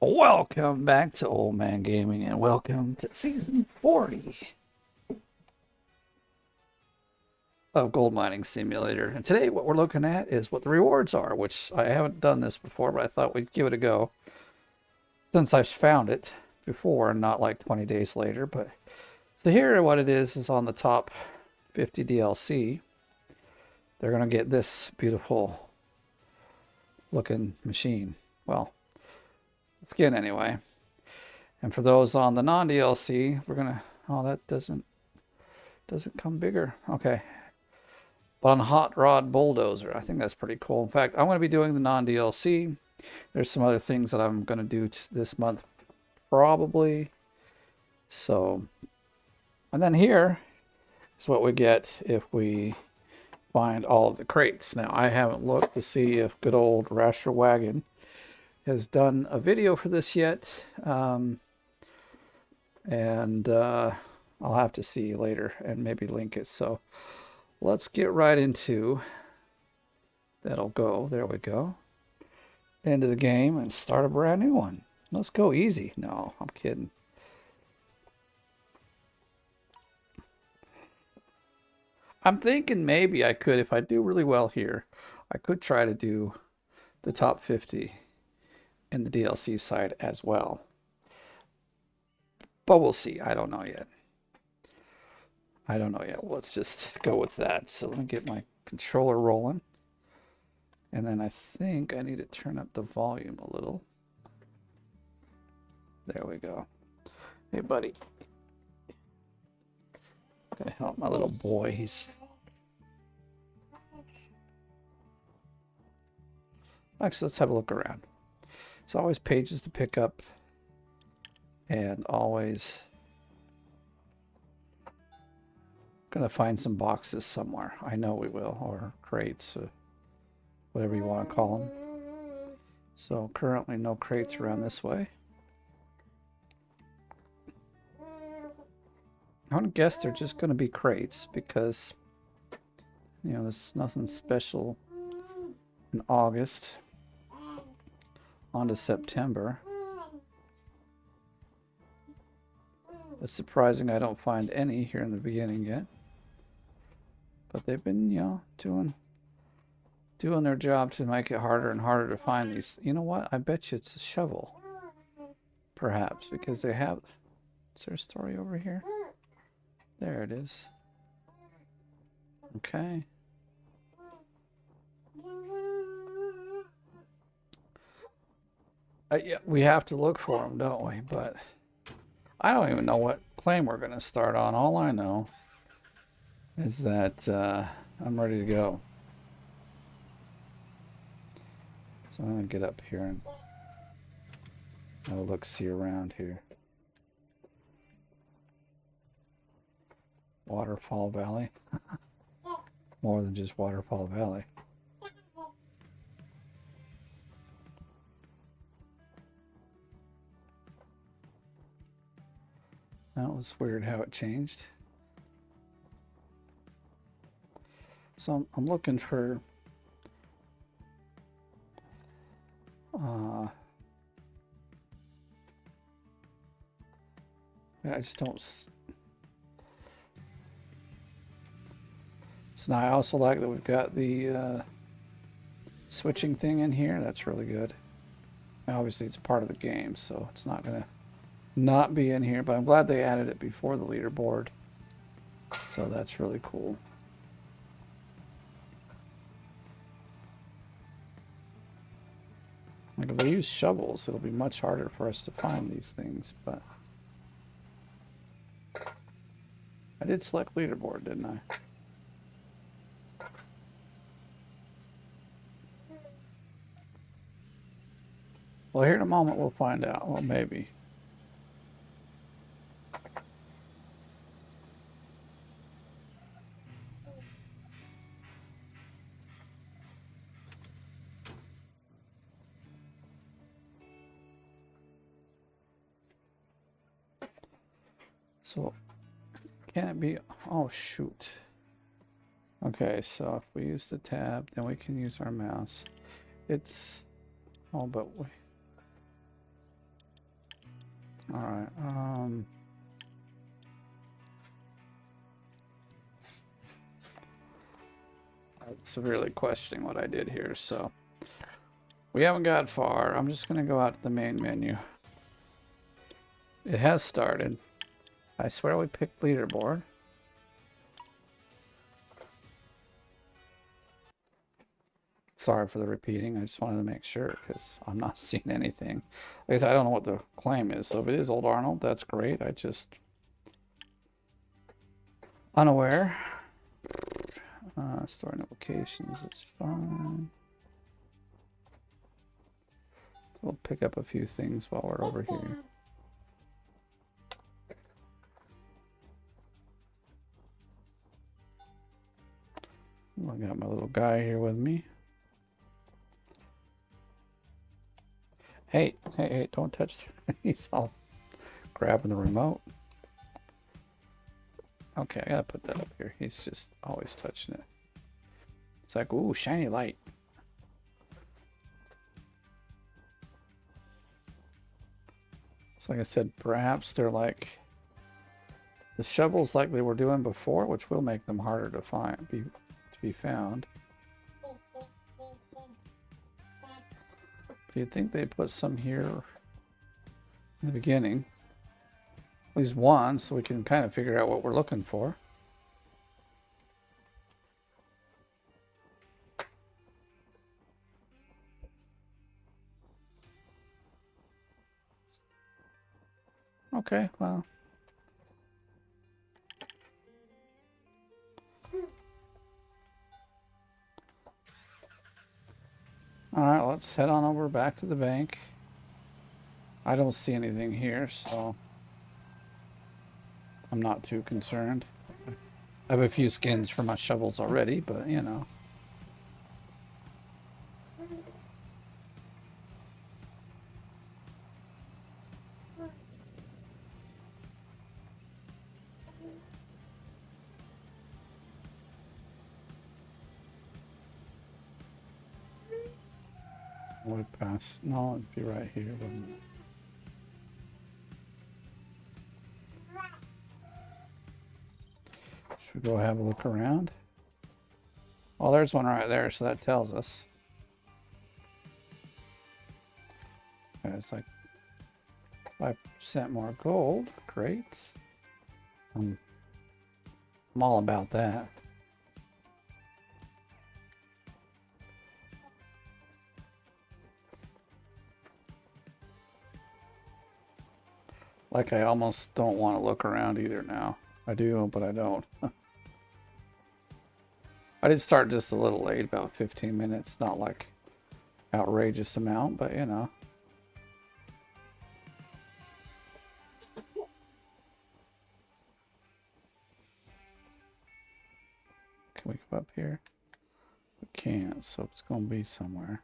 Welcome back to Old Man Gaming and welcome to season 40 of Gold Mining Simulator. And today what we're looking at is what the rewards are, which I haven't done this before, but I thought we'd give it a go since I've found it before and not like 20 days later. But so here what it is on the top 50 DLC. They're going to get this beautiful looking machine. Well, skin anyway. And for those on the non-DLC, we're gonna, oh, that doesn't come bigger. Okay. But on Hot Rod Bulldozer, I think that's pretty cool. In fact, I'm going to be doing the non-DLC. There's some other things that I'm going to do this month, probably. So, and then here is what we get if we find all of the crates. Now, I haven't looked to see if good old Rasher Wagon has done a video for this yet. I'll have to see later and maybe link it. So let's get right into, that'll go, there we go, into the game and start a brand new one. Let's go easy. No, I'm kidding. I'm thinking maybe I could, if I do really well here, I could try to do the top 50 in the DLC side as well. But we'll see. I don't know yet. Let's just go with that. So let me get my controller rolling. And then I think I need to turn up the volume a little. There we go. Hey, buddy. Gotta help my little boy. He's... Actually, let's have a look around. There's always pages to pick up. And always... Gonna find some boxes somewhere. I know we will, or crates, whatever you want to call them. So currently no crates around this way. I would guess they're just gonna be crates because, you know, there's nothing special in August. On to September. It's surprising I don't find any here in the beginning yet. But they've been, you know, doing their job to make it harder and harder to find these. You know what? I bet you it's a shovel. Perhaps, because they have... Is there a story over here? There it is. Okay. Yeah, we have to look for them, don't we? But I don't even know what claim we're going to start on. All I know is that I'm ready to go. So I'm going to get up here and have a look-see around here. Waterfall Valley. More than just Waterfall Valley. That was weird how it changed. So I'm looking for I just don't. So now I also like that we've got the switching thing in here. That's really good. Obviously it's part of the game, so it's not gonna not be in here, but I'm glad they added it before the leaderboard. So that's really cool. Like if they use shovels, it'll be much harder for us to find these things, but I did select leaderboard, didn't I? Well, here in a moment we'll find out. Well, maybe. So, can it be? Oh, shoot. Okay, so if we use the tab, then we can use our mouse. It's... Oh, but we... All right. I'm severely questioning what I did here, so we haven't got far. I'm just gonna go out to the main menu. It has started. I swear we picked leaderboard. Sorry for the repeating. I just wanted to make sure because I'm not seeing anything. Like I said, I don't know what the claim is. So if it is Old Arnold, that's great. I just unaware. Store notifications is fine. So we'll pick up a few things while we're over here. I got my little guy here with me. Hey, hey, hey, don't touch. He's all grabbing the remote. Okay, I gotta put that up here. He's just always touching it. It's like, ooh, shiny light. So like I said, perhaps they're like the shovels like they were doing before, which will make them harder to find, to be found. Do you think they put some here in the beginning? At least one, so we can kind of figure out what we're looking for. Okay, well. All right, let's head on over back to the bank. I don't see anything here, so I'm not too concerned. I have a few skins for my shovels already, but you know. Would pass. No, it'd be right here, wouldn't it? Should we go have a look around? Well, there's one right there, so that tells us. Okay, it's like 5% more gold. Great. I'm all about that. Like I almost don't want to look around either now. I do, but I don't. I did start just a little late, about 15 minutes. Not like outrageous amount, but you know. Can we go up here? We can't, so it's going to be somewhere.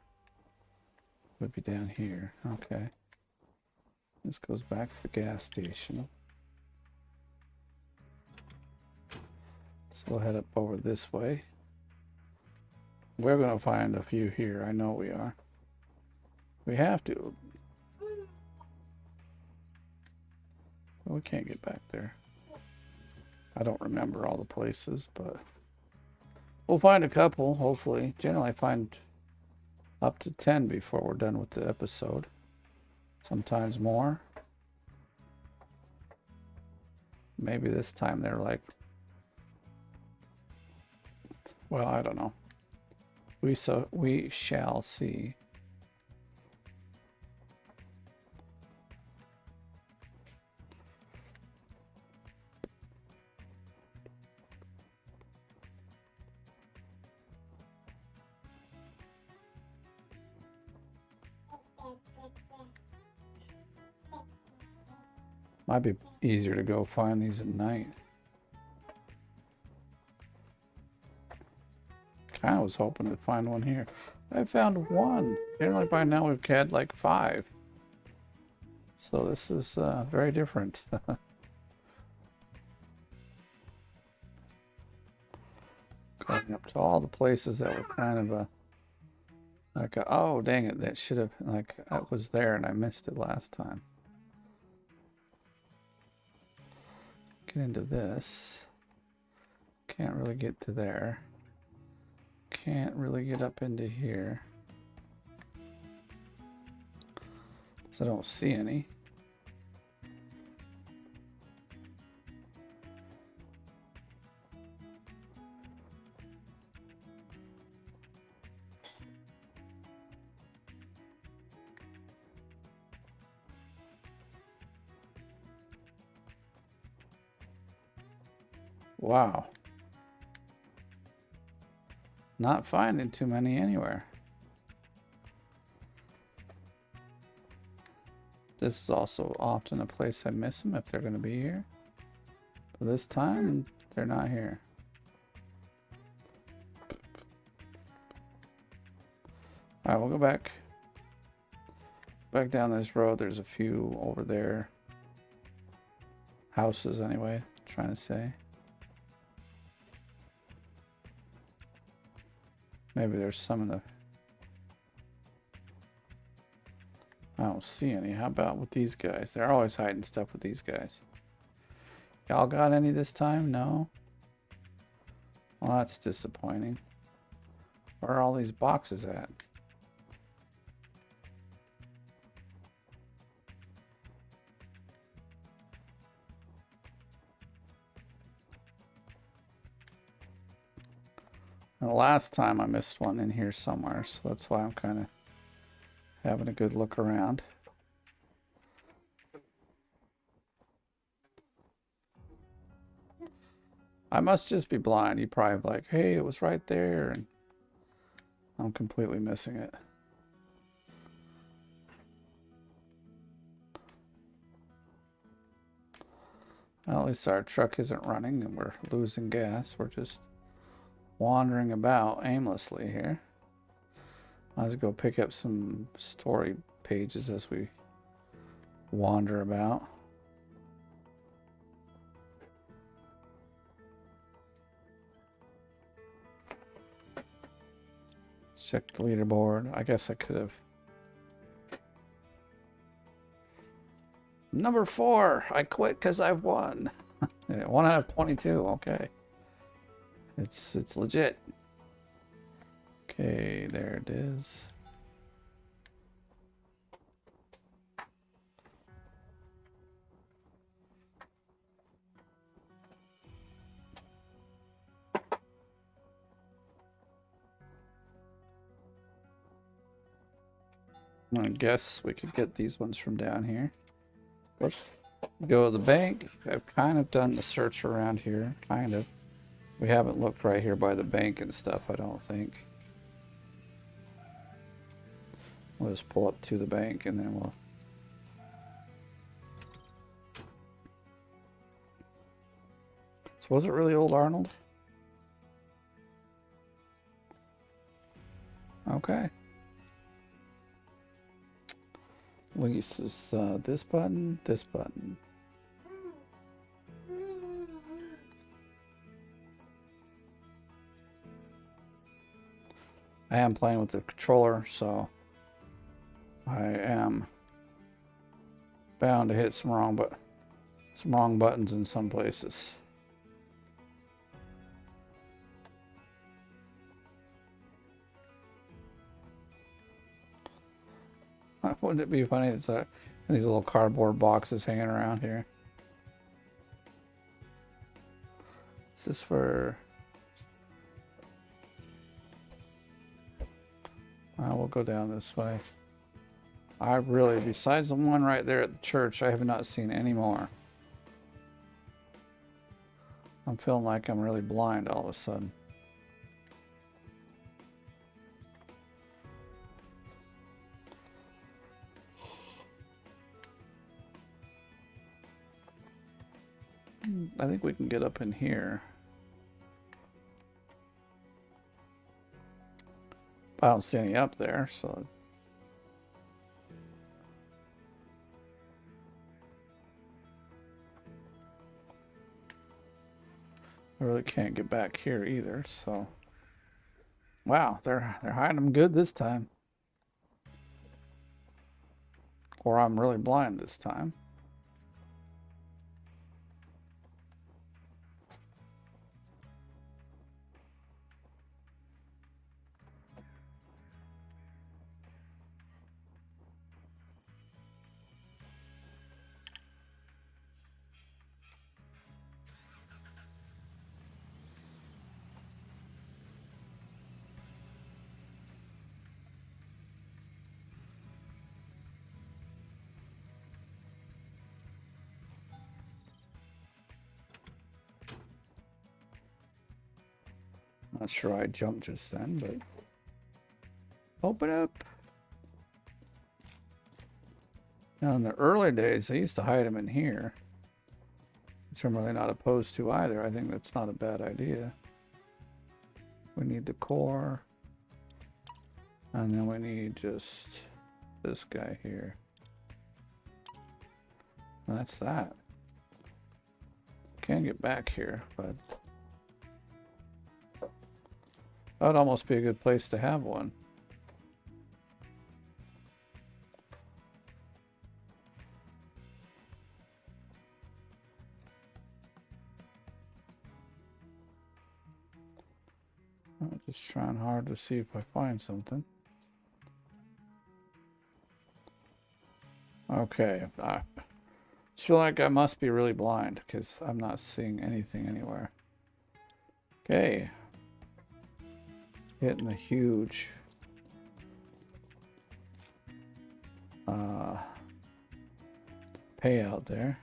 It would be down here. Okay. This goes back to the gas station. So we'll head up over this way. We're going to find a few here. I know we are. We have to. Well, we can't get back there. I don't remember all the places, but we'll find a couple, hopefully. Generally, I find up to 10 before we're done with the episode. Sometimes more. Maybe this time they're like, well, I don't know. We shall see. Might be easier to go find these at night. I was hoping to find one here. I found one. Generally by now we've had like 5. So this is very different. Going up to all the places that were kind of like oh dang it, that should have, like, I was there and I missed it last time. get into this. Can't really get to there. Can't really get up into here. So I don't see any. Wow. Not finding too many anywhere. This is also often a place I miss them if they're going to be here. But this time, they're not here. Alright, we'll go back. Back down this road. There's a few over there. Houses, anyway, trying to say. Maybe there's some in the... I don't see any. How about with these guys? They're always hiding stuff with these guys. Y'all got any this time? No? Well, that's disappointing. Where are all these boxes at? And the last time I missed one in here somewhere, so that's why I'm kind of having a good look around. I must just be blind. You probably like, hey, it was right there, and I'm completely missing it. Well, at least our truck isn't running and we're losing gas. We're just wandering about aimlessly here. Let's go pick up some story pages as we wander about. Check the leaderboard. I guess I could have. Number 4. I quit because I've won. 1 out of 22. Okay. It's legit. Okay, there it is. I guess we could get these ones from down here. Let's go to the bank. I've kind of done the search around here. Kind of. We haven't looked right here by the bank and stuff, I don't think. We'll just pull up to the bank and then we'll... So was it really old Arnold? Okay. Lease is this button, this button. I am playing with the controller, so I am bound to hit some wrong buttons in some places. Wouldn't it be funny? It's these little cardboard boxes hanging around here. Is this for... we'll go down this way. I really, besides the one right there at the church, I have not seen any more. I'm feeling like I'm really blind all of a sudden. I think we can get up in here. I don't see any up there, so... I really can't get back here either, so... Wow, they're hiding them good this time. Or I'm really blind this time. Not sure I jumped just then, but open up. Now, in the early days, I used to hide them in here, which I'm really not opposed to either. I think that's not a bad idea. We need the core, and then we need just this guy here. And that's that. Can't get back here, but that would almost be a good place to have one. I'm just trying hard to see if I find something. Okay, I just feel like I must be really blind because I'm not seeing anything anywhere. Okay. Hitting the huge payout there.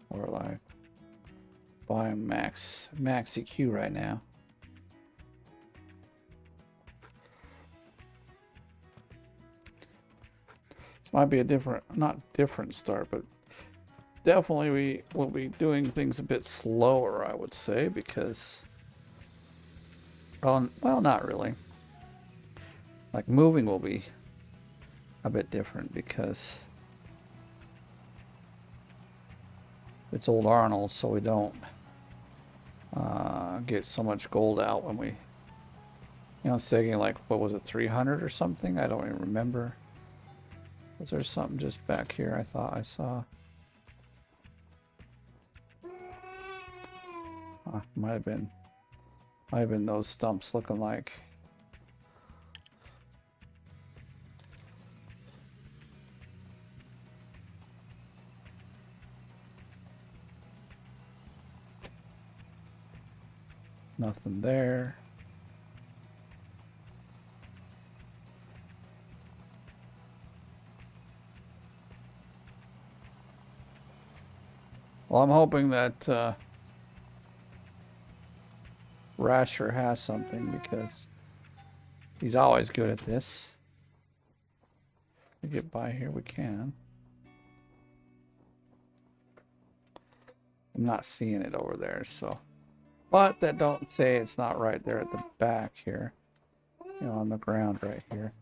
Or like buying max EQ right now. This might be a different, not different start, but definitely we will be doing things a bit slower, I would say, because, well, not really. Like moving will be a bit different because it's old Arnold, so we don't get so much gold out when we, it's taking like, what was it, 300 or something? I don't even remember. Was there something just back here I thought I saw? Might have been those stumps looking like. Nothing there. Well, I'm hoping that Rasher has something because he's always good at this. To get by here, we can. I'm not seeing it over there, so. But that don't say it's not right there at the back here. On the ground right here.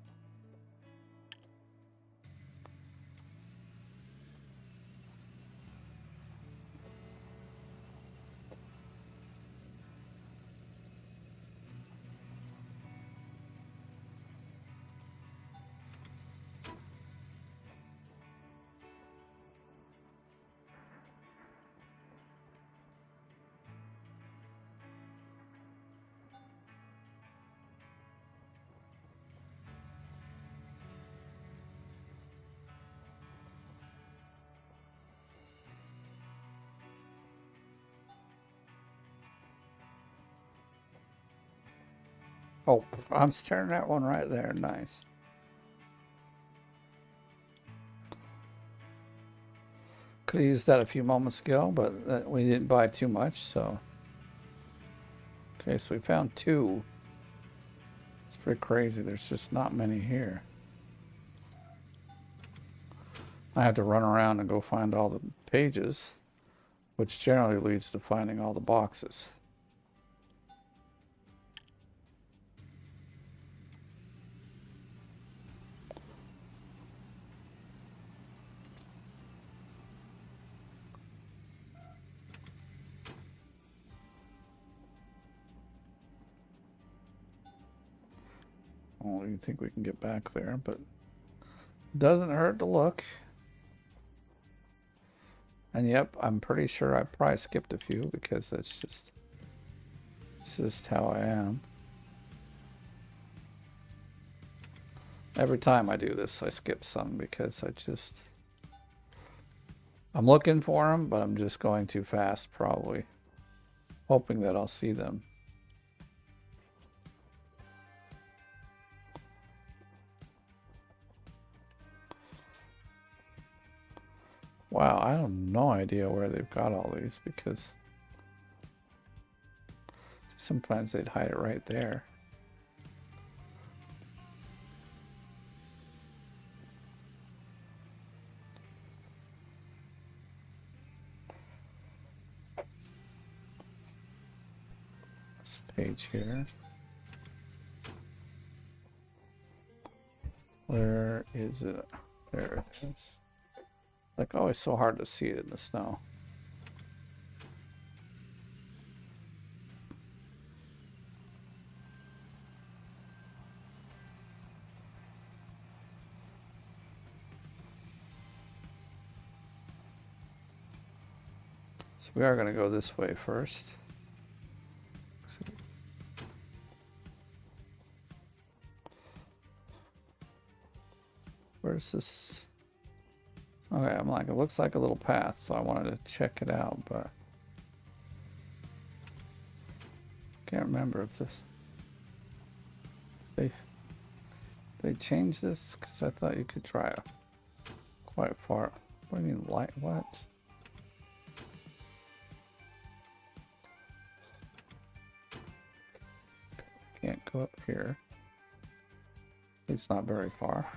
Oh, I'm staring at one right there. Nice. Could have used that a few moments ago, but we didn't buy too much, so. Okay, so we found 2. It's pretty crazy. There's just not many here. I have to run around and go find all the pages, which generally leads to finding all the boxes. I don't even think we can get back there, but doesn't hurt to look. And yep, I'm pretty sure I probably skipped a few because that's just how I am. Every time I do this, I skip some because I'm looking for them, but I'm just going too fast, probably. Hoping that I'll see them. Wow, I have no idea where they've got all these because sometimes they'd hide it right there. This page here. Where is it? There it is. Like, always so hard to see it in the snow. So we are going to go this way first. Where's this? Okay, I'm like, it looks like a little path, so I wanted to check it out, but can't remember if this they changed this, because I thought you could try it quite far. What do you mean light? What? Can't go up here. It's not very far.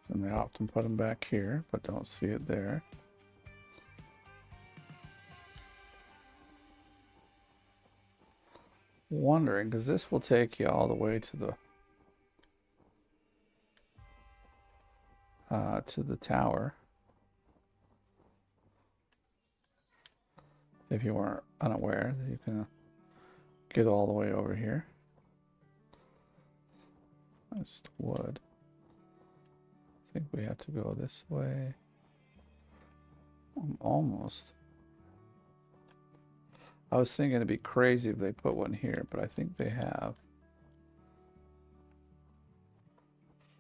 And they often put them back here, but don't see it there. Wondering, because this will take you all the way to the tower. If you weren't unaware that you can get all the way over here. Just wood. I think we have to go this way. Almost. I was thinking it'd be crazy if they put one here, but I think they have.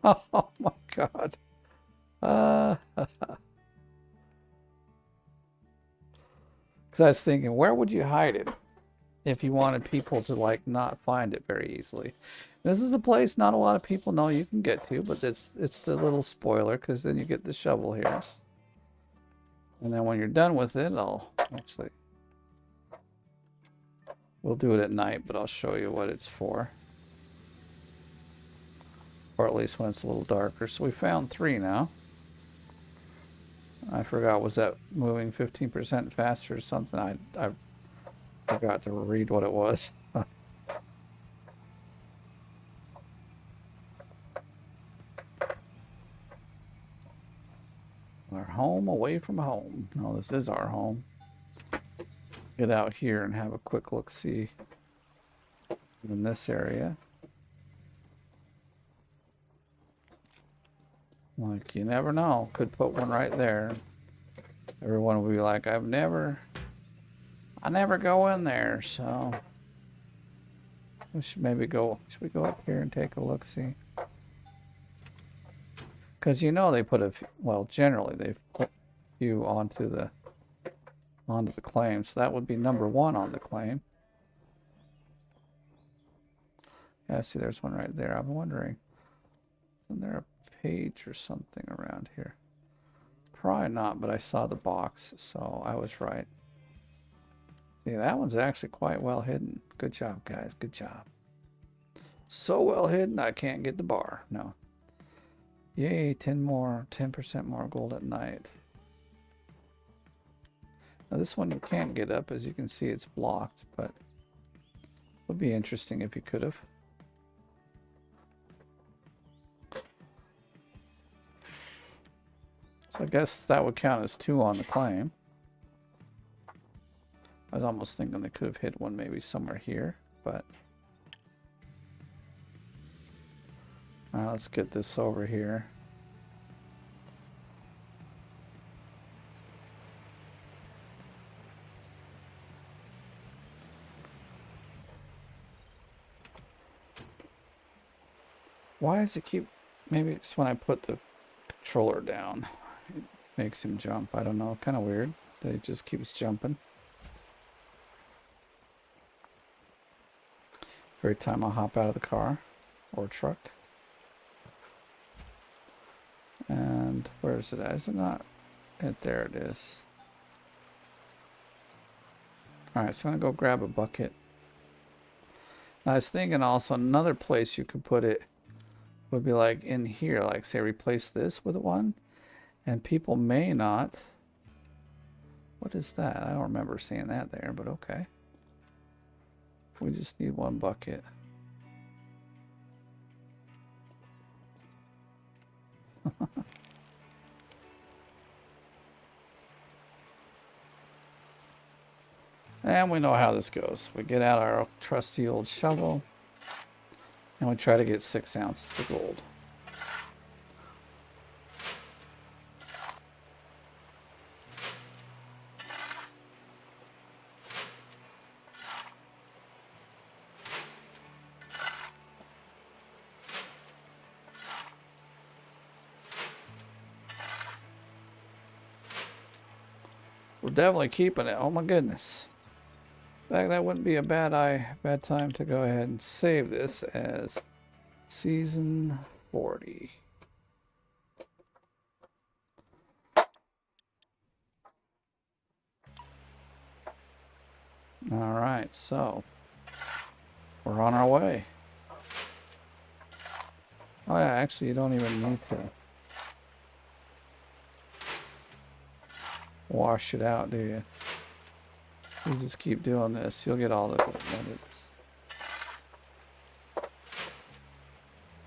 Oh my god. Because I was thinking, where would you hide it if you wanted people to like not find it very easily? This is a place not a lot of people know you can get to, but it's the little spoiler, because then you get the shovel here. And then when you're done with it, I'll actually... We'll do it at night, but I'll show you what it's for. Or at least when it's a little darker. So we found 3 now. I forgot, was that moving 15% faster or something? I forgot to read what it was. Our home away from home. No, this is our home. Get out here and have a quick look-see in this area. Like, you never know. Could put one right there. Everyone will be like, I never go in there, so we should maybe go. Should we go up here and take a look-see? Because you know they put a few, well, generally they've put a few onto the claim, so that would be number 1 on the claim. Yeah, see, there's one right there. I'm wondering, isn't there a page or something around here? Probably not, but I saw the box, so I was right. See, that one's actually quite well hidden. Good job, guys. Good job. So well hidden, I can't get the bar. No. Yay, 10% more gold at night. Now this one you can't get up, as you can see it's blocked, but it would be interesting if you could have. So I guess that would count as 2 on the claim. I was almost thinking they could have hit one maybe somewhere here, but... Alright, let's get this over here. Why does it keep... Maybe it's when I put the controller down. It makes him jump. I don't know. Kind of weird that it just keeps jumping. Every time I hop out of the car or truck. And where is it at? Is it not? There it is. Alright, so I'm going to go grab a bucket. I was thinking also another place you could put it would be like in here, like say replace this with one, and people may not. What is that? I don't remember seeing that there, but okay. We just need one bucket. And we know how this goes. We get out our trusty old shovel and we try to get 6 ounces of gold. We're definitely keeping it. Oh my goodness. In fact, that wouldn't be a bad time to go ahead and save this as season 40. All right, so we're on our way. Oh yeah, actually you don't even need to wash it out, do you? You just keep doing this. You'll get all the minutes.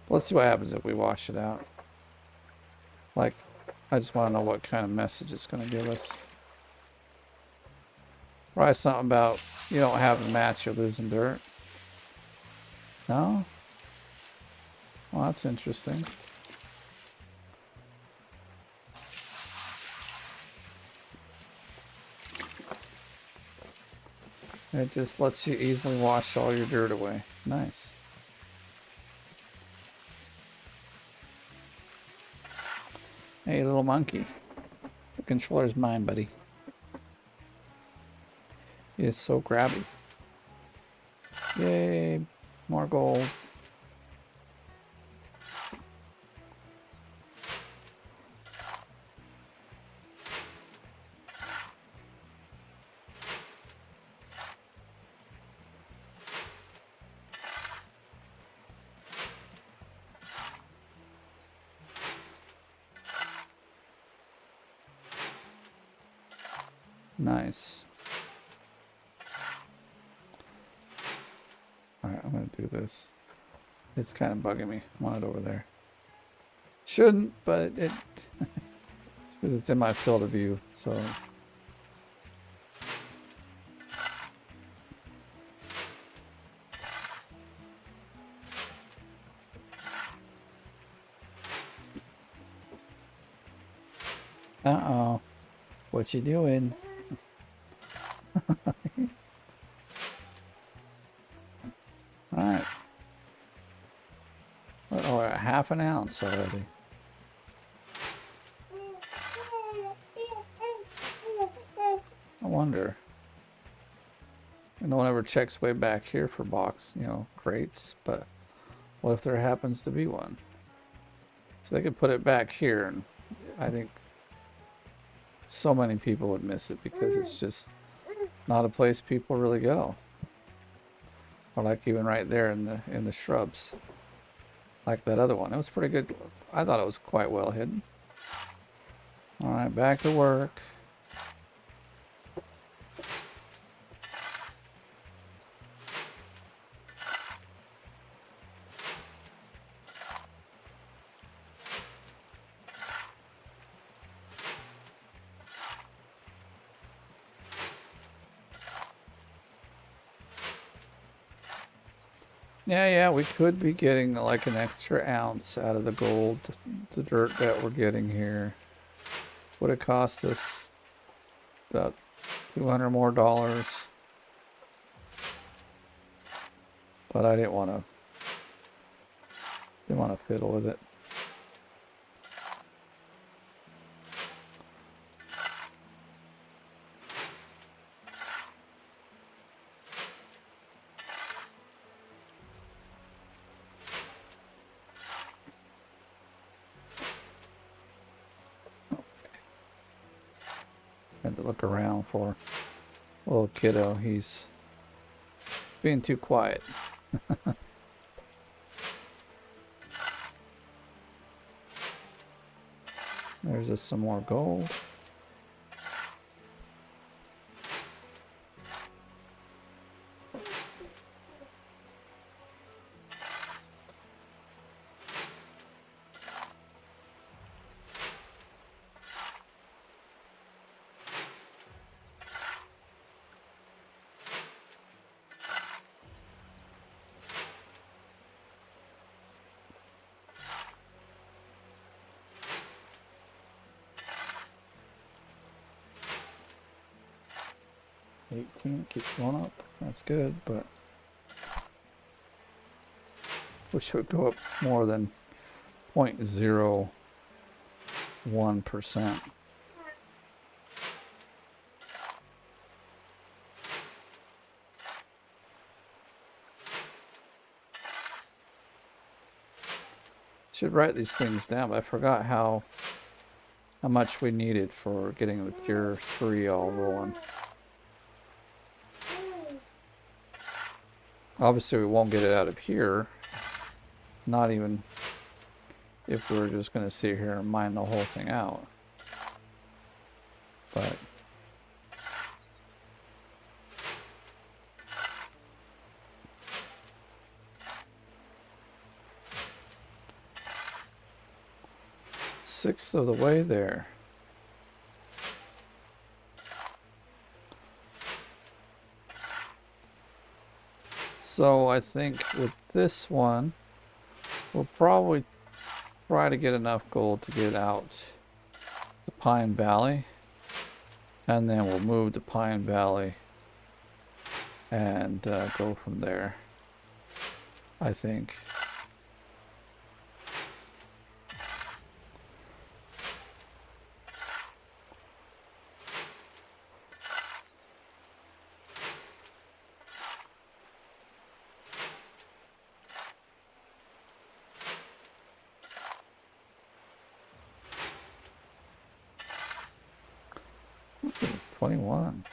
Let's see what happens if we wash it out. Like, I just want to know what kind of message it's going to give us. Probably something about you don't have the mats, you're losing dirt. No? Well, that's interesting. It just lets you easily wash all your dirt away. Nice. Hey, little monkey. The controller's mine, buddy. He is so grabby. Yay, more gold. Nice. Alright, I'm going to do this. It's kind of bugging me. I want it over there. Shouldn't, but it's because it's in my field of view, so... Uh-oh. What you doing? Alright. Oh, a half an ounce already. I wonder. No one ever checks way back here for crates, but what if there happens to be one? So they could put it back here, and I think so many people would miss it because it's just not a place people really go. Or like even right there in the shrubs. Like that other one. It was pretty good. I thought it was quite well hidden. Alright, back to work. Yeah, we could be getting like an extra ounce out of the gold, the dirt that we're getting here. Would it cost us about $200 more? But I didn't want to fiddle with it. Had to look around for little kiddo. He's being too quiet. There's just some more gold. Keeps going up. That's good, but wish it would go up more than 0.01%. Should write these things down, but I forgot how much we needed for getting the tier 3 all rolling. Obviously, we won't get it out of here. Not even if we were just going to sit here and mine the whole thing out. But sixth of the way there. So I think with this one, we'll probably try to get enough gold to get out to Pine Valley. And then we'll move to Pine Valley and go from there, I think. Ooh, 21.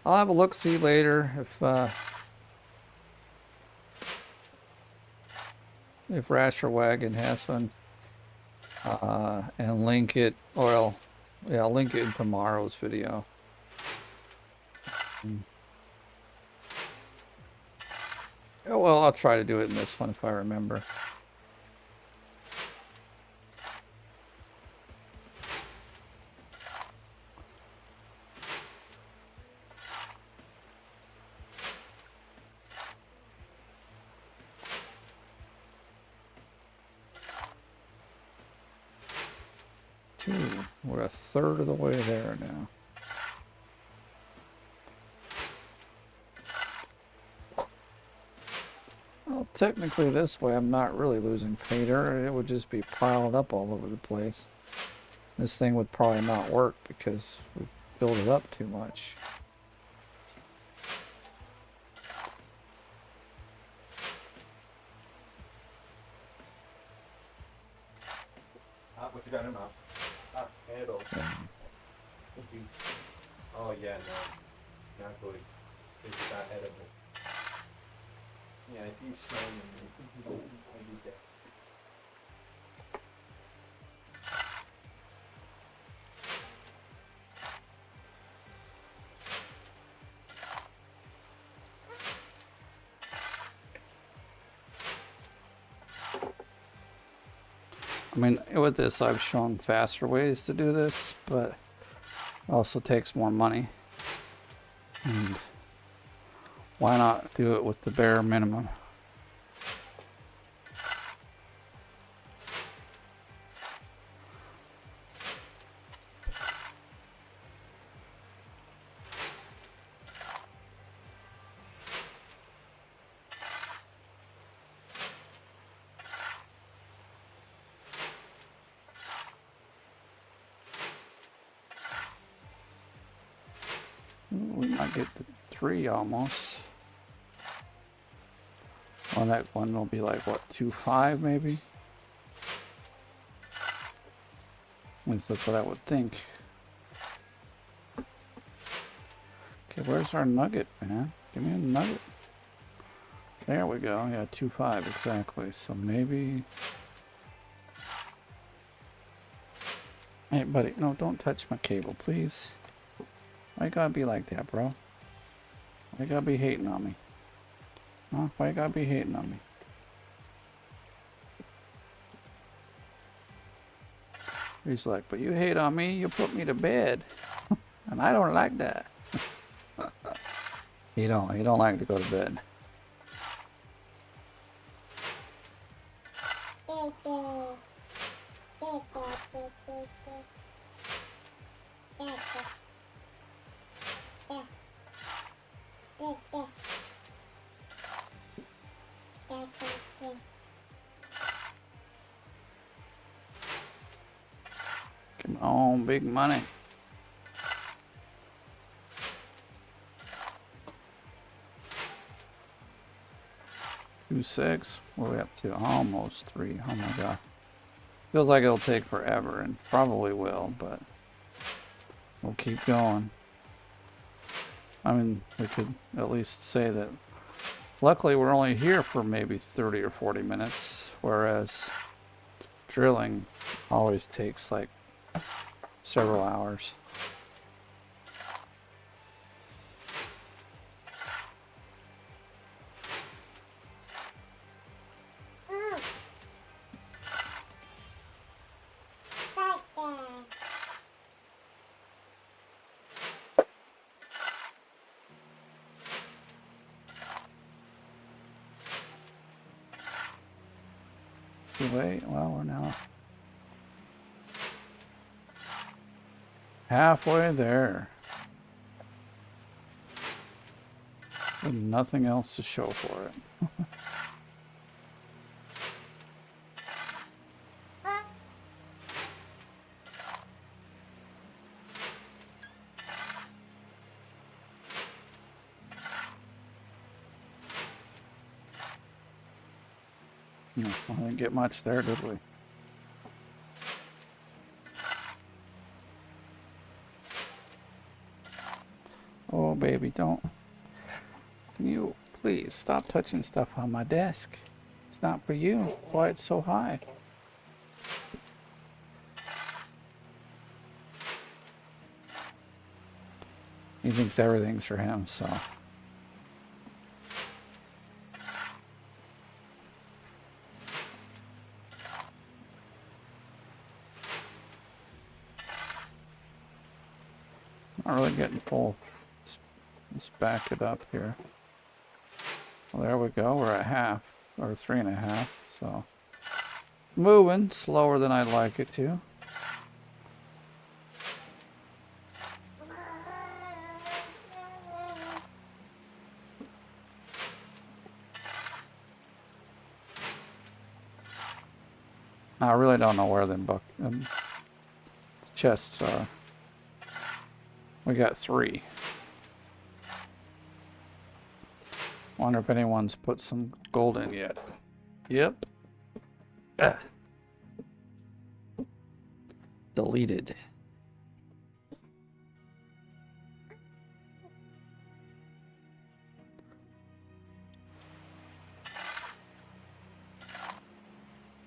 I'll have a look-see later if Rasher Wagon has one, and link it. Well, yeah, I'll link it in tomorrow's video. Oh, well, I'll try to do it in this one if I remember. We're a third of the way there now. Well, technically this way I'm not really losing painter. It would just be piled up all over the place. This thing would probably not work because we built it up too much. What you got in mouth? Head open. Oh yeah, no. Not good. It's not edible. Yeah, if you smell them, I do that. I mean, with this, I've shown faster ways to do this, but it also takes more money. And why not do it with the bare minimum? We might get to 3 almost. On that one will be like, what, 2.5 maybe? At least that's what I would think. Okay, where's our nugget, man? Give me a nugget. There we go. Yeah, 2.5 exactly. So maybe... Hey, buddy. No, don't touch my cable, please. Why you gotta be like that, bro? Why you gotta be hating on me? Huh? Why you gotta be hating on me? He's like, but you hate on me, you put me to bed. And I don't like that. He don't like to go to bed. Come on, big money. Two six. What are we up to? Almost 3. Oh my god. Feels like it'll take forever, and probably will, but we'll keep going. I mean, we could at least say that luckily we're only here for maybe 30 or 40 minutes, whereas drilling always takes like several hours. Wait, well, we're now halfway there. With nothing else to show for it. No, I didn't get much there, did we? Oh, baby, don't. Can you please stop touching stuff on my desk? It's not for you. That's why it's so high. He thinks everything's for him, so. Not really getting full. Let's back it up here. Well, there we go. We're at half, or 3.5. So moving slower than I'd like it to. I really don't know where them chests are. We got 3. Wonder if anyone's put some gold in yet. Yep. Ah. Deleted.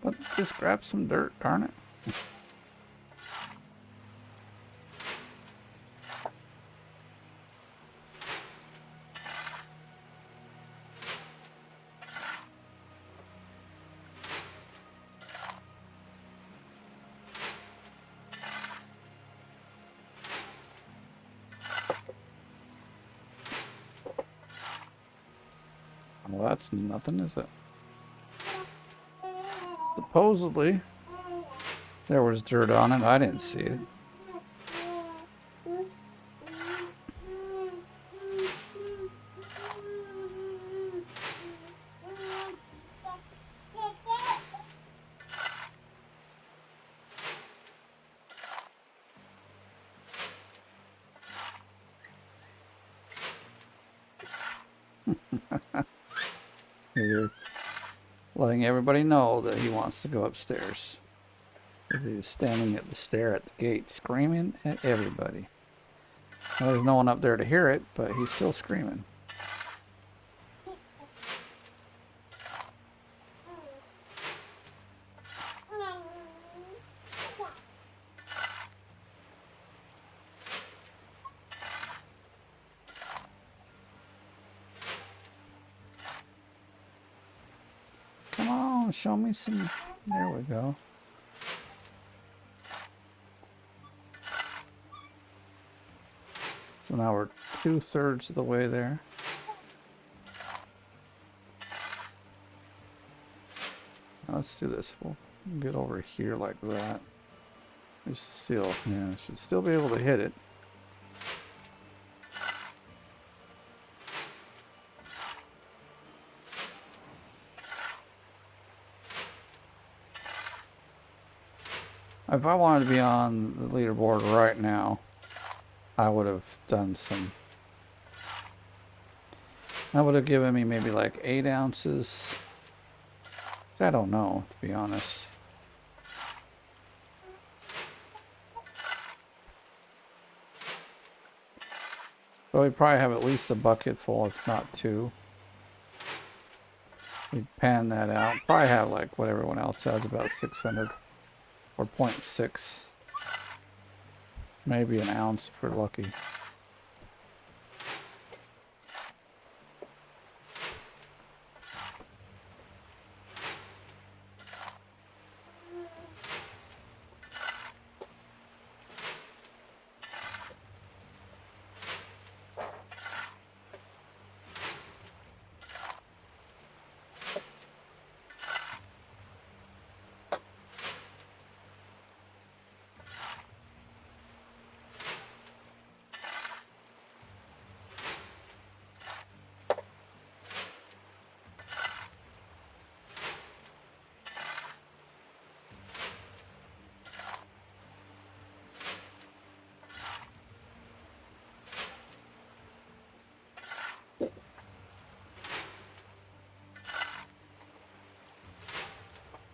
But just grab some dirt, darn it. Well, that's nothing, is it? Supposedly, there was dirt on it. I didn't see it. He is letting everybody know that he wants to go upstairs. He's standing at the stair at the gate, screaming at everybody. Well, there's no one up there to hear it, but he's still screaming. Come on, show me some. There we go. So now we're 2/3 of the way there. Now let's do this. We'll get over here like that. We should still, yeah, should still be able to hit it. If I wanted to be on the leaderboard right now, I would have done some. That would have given me maybe like 8 ounces. I don't know, to be honest. So we'd probably have at least a bucket full, if not 2. We'd pan that out. Probably have like what everyone else has, about 600 or 0.6. Maybe an ounce if we're lucky.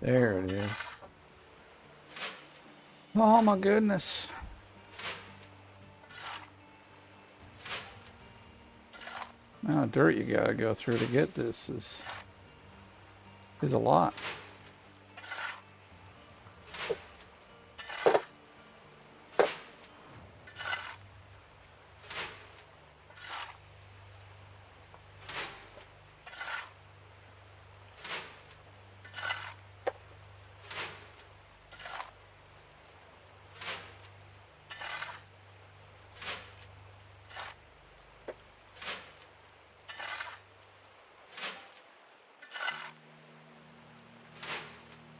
There it is. Oh my goodness. Now dirt you gotta go through to get this is a lot.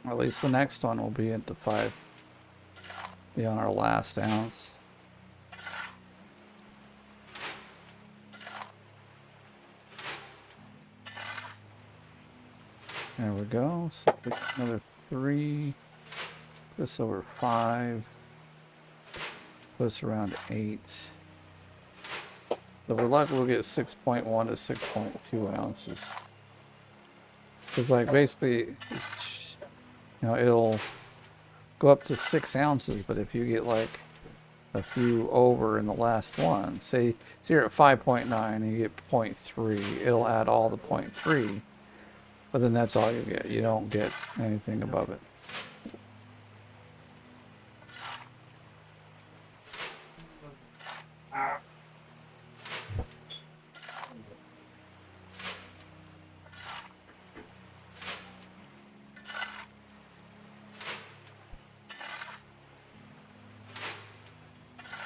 At least the next one will be at the 5. Be on our last ounce. There we go. So another 3. This over 5. Plus around 8. So if we're lucky, we'll get 6.1 to 6.2 ounces. Because like basically, it'll go up to 6 ounces, but if you get like a few over in the last one, say so you're at 5.9 and you get 0.3, it'll add all the 0.3, but then that's all you get. You don't get anything above it.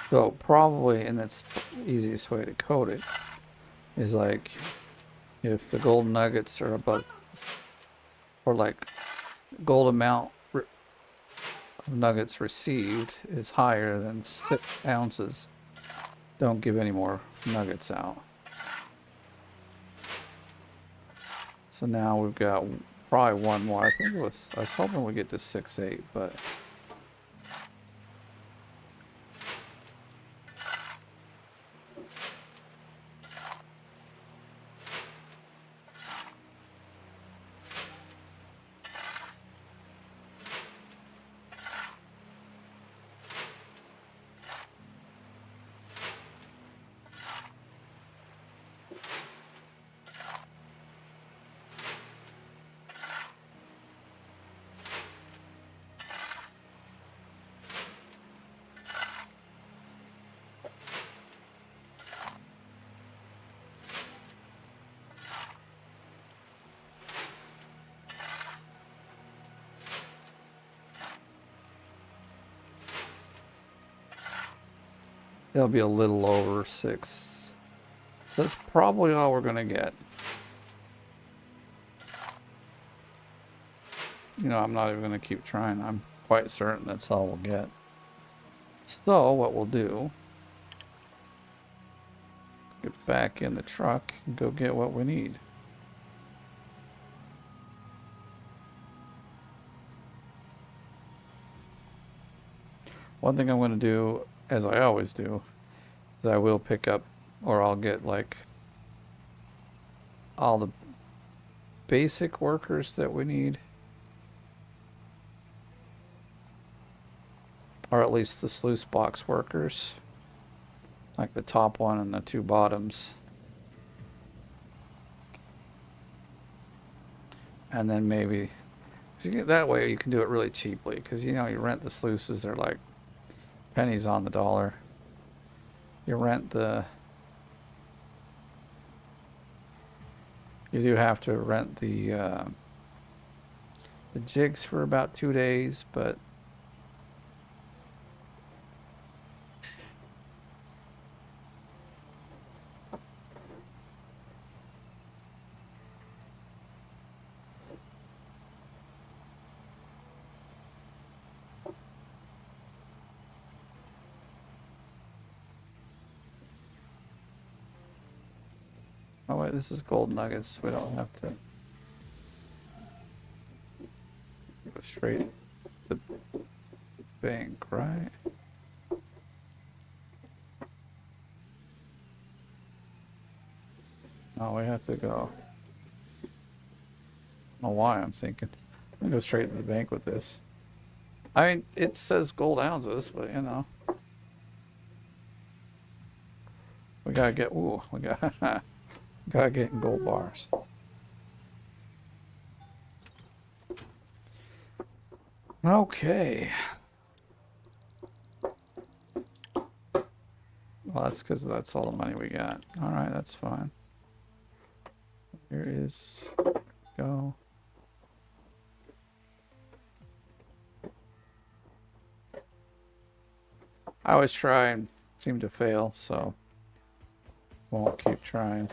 So probably, and that's the easiest way to code it, is like if the gold nuggets are above, or like gold amount of nuggets received is higher than 6 ounces, don't give any more nuggets out. So now we've got probably one more. I was hoping we'd get to 6.8, but It'll be a little over 6. So that's probably all we're going to get. You know, I'm not even going to keep trying. I'm quite certain that's all we'll get. So what we'll do, get back in the truck and go get what we need. One thing I'm going to do, as I always do, is I will pick up, or I'll get like all the basic workers that we need. Or at least the sluice box workers. Like the top one and the 2 bottoms. And then maybe, that way you can do it really cheaply. Because, you know, you rent the sluices, they're like pennies on the dollar. You rent you do have to rent the jigs for about 2 days, but oh wait, this is gold nuggets. We don't have to go straight to the bank, right? No, we have to go. I don't know why I'm thinking. I'm gonna go straight to the bank with this. I mean, it says gold ounces, but you know. We gotta get, ooh, we gotta get in gold bars. Okay. Well, that's because that's all the money we got. All right, that's fine. Here is, go. I always try and seem to fail, so won't keep trying.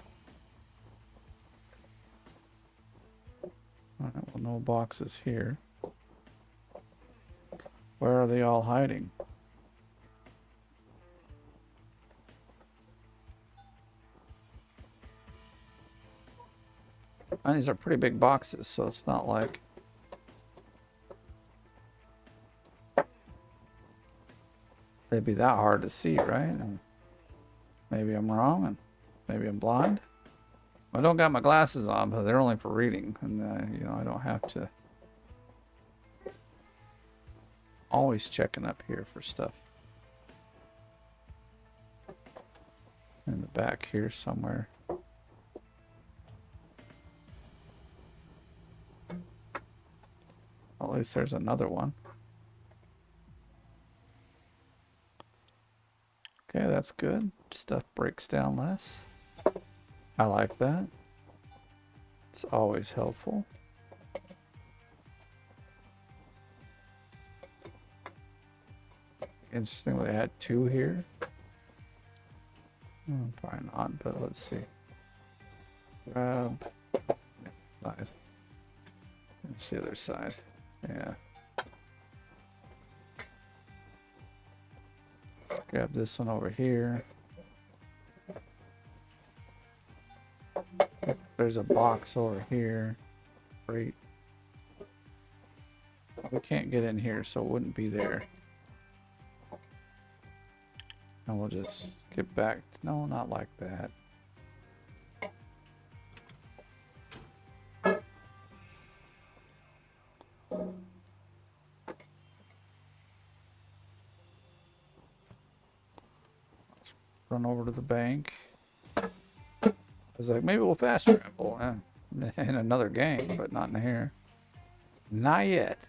All right, well, no boxes here. Where are they all hiding? And these are pretty big boxes, so it's not like they'd be that hard to see, right? And maybe I'm wrong, and maybe I'm blind. I don't got my glasses on, but they're only for reading, and you know, I don't have to always checking up here for stuff. In the back here somewhere. At least there's another one. Okay, that's good. Stuff breaks down less. I like that. It's always helpful. Interesting they had 2 here. Probably not, but let's see. Grab side. Let's see the other side. Yeah. Grab this one over here. There's a box over here. Great. We can't get in here, so it wouldn't be there. And we'll just get back. No, not like that. Let's run over to the bank. I was like, maybe we'll fast travel in another game, but not in here. Not yet.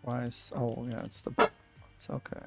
Twice. Oh, yeah, it's okay.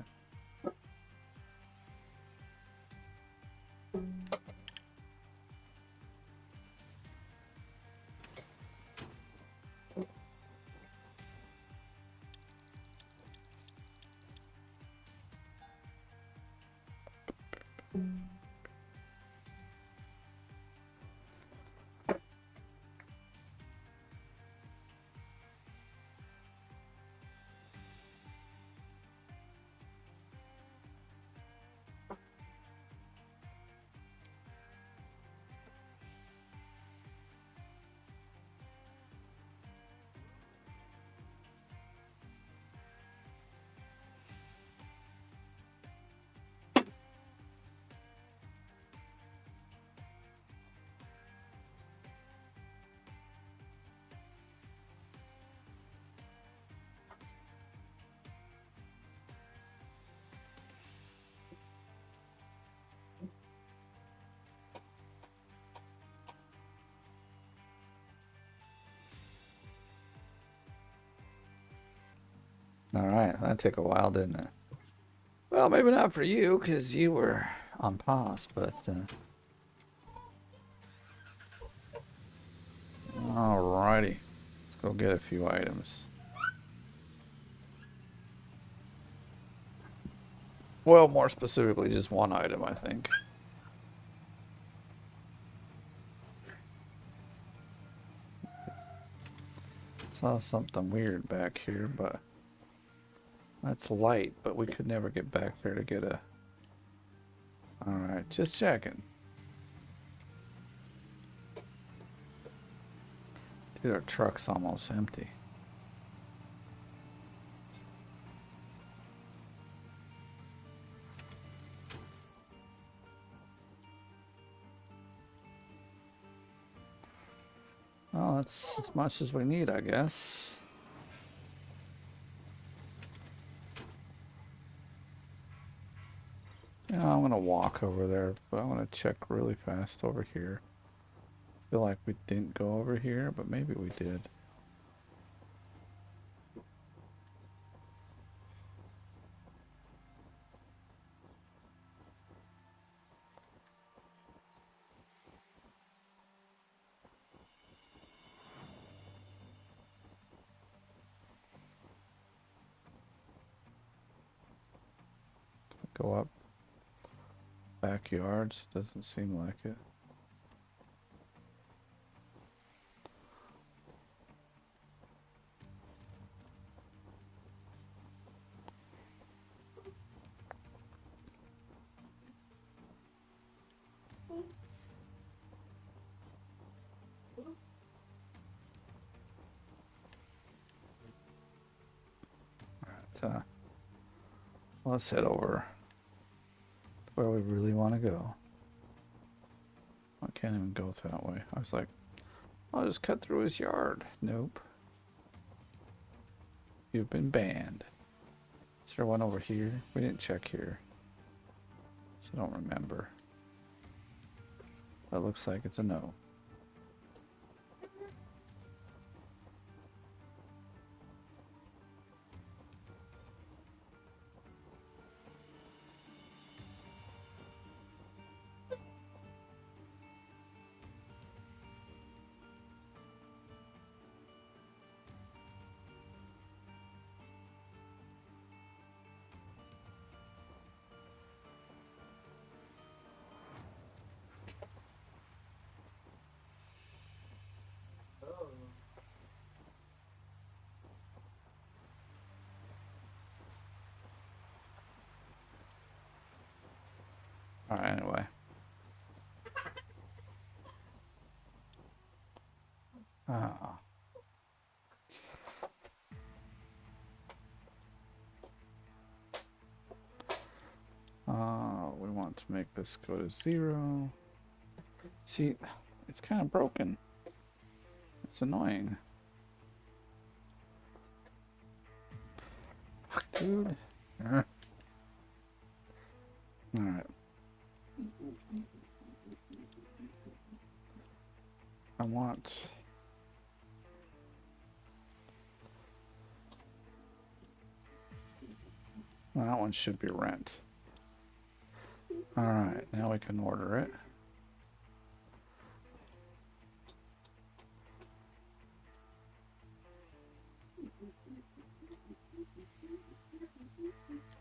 All right, that took a while, didn't it? Well, maybe not for you, because you were on pause, but... Alrighty. Let's go get a few items. Well, more specifically, just one item, I think. Saw something weird back here, but... That's light, but we could never get back there to get a... Alright, just checking. Dude, our truck's almost empty. Well, that's as much as we need, I guess. Yeah, I'm gonna walk over there, but I want to check really fast over here. Feel like we didn't go over here, but maybe we did. Go up. Backyards, doesn't seem like it. Alright, let's head over to where we really want to go. I can't even go that way. I was like, I'll just cut through his yard. Nope. You've been banned. Is there one over here? We didn't check here. So I don't remember. That looks like it's a no. Alright, anyway. Ah. We want to make this go to 0. See, it's kind of broken. It's annoying. Fuck, dude. Alright. I want... Well, that one should be rent. Alright, now we can order it.